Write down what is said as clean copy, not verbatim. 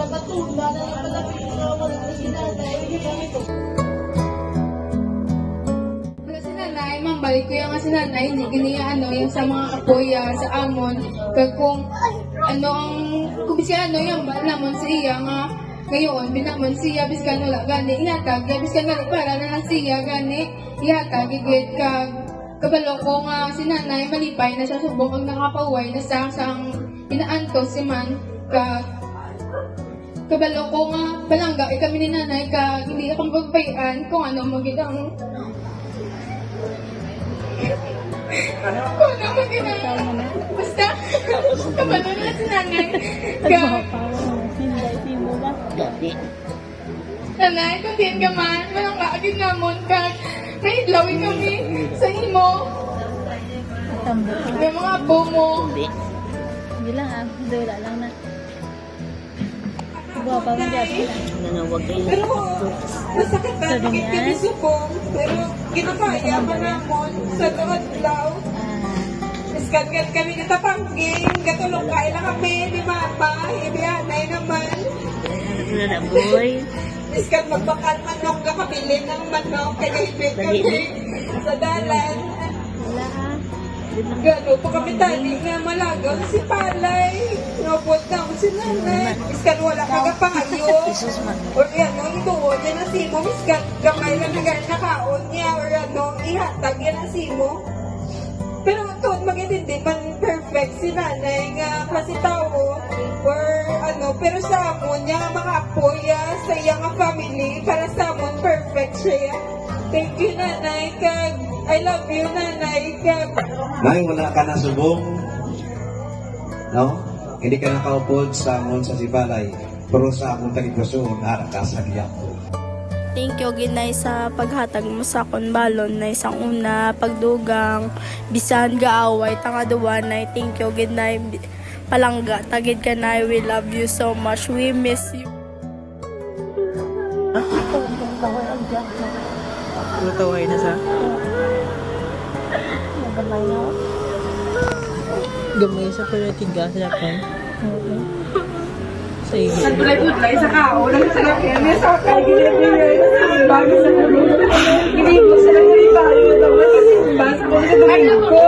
Katunda na lang pala pinagawa ng sinanay. Hindi kami to. Si nanay, mambalik ko yung si nanay, hindi ganiya yung sa mga apoya, sa amon, kag kung kung siya yung balamon sa iya nga, ngayon, binamon siya, biskan wala gani, ihatag, biskan gani, para na lang siya gani, ihatag, igwit kag, kabalo ko nga si nanay, malipay na siya subong ang nakapaway na sang inaantos si man, kag, kabalo ko nga, balangga, kami ni nanay, kag, hindi akong pagpayan kung ano magiging kung ano magiging basta, kabalo na si nanay, kag, nanay, kung diyan ka man, walang kaagin namon, kag, nahidlawin kami sa imo, may mga apo mo, Hindi lang wala lang na. Buha pa mo dyan. Nanawag kayo. Pero, masakit na, bakit kami subong, pero ginakaya pa namon sa doon daw. Iskat-kat kami natapangging, katulong kaya lang kami, di mama, ibianay naman. Ano na boy? Iskat magbakal manok, kakabili ng manok, kaya ibig kami sa dalan. Wala Gano pa kami tali nga malagaw na si Palay. Nabot na ako si nanay. Iskat wala kagapangayo. Or ituon niya na simo. Iskat gamay lang nakaon niya. Or ihatag niya na simo. Pero tuon magintindi man perfect si nanay nga kasi tao. Or pero sa amon niya mga apoya sa iyang family. Para sa amon perfect siya. Thank you nanay kag I love you nanay kag Nay, wala ka na subong. No? Hindi ka nakaupod sa amon sa Sibalay. Pero sa akong tagipusoon, ara ka sa giyak ko. Thank you ginay sa paghatag mo sa akong balon na isang una pagdugang bisan gaaway tangaduwa na thank you ginay palangga tagid ka na we love you so much we miss you. Mataway na sa? Nagamay na ako. Gamay sa palatiga sa akin. Sige. Nagulay-gulay sa kao, nagsasalap yan. May sakay, ginibigay. Bago sa ulo. Ginibigay sa lang yung bayo. Basta kung sa domingo.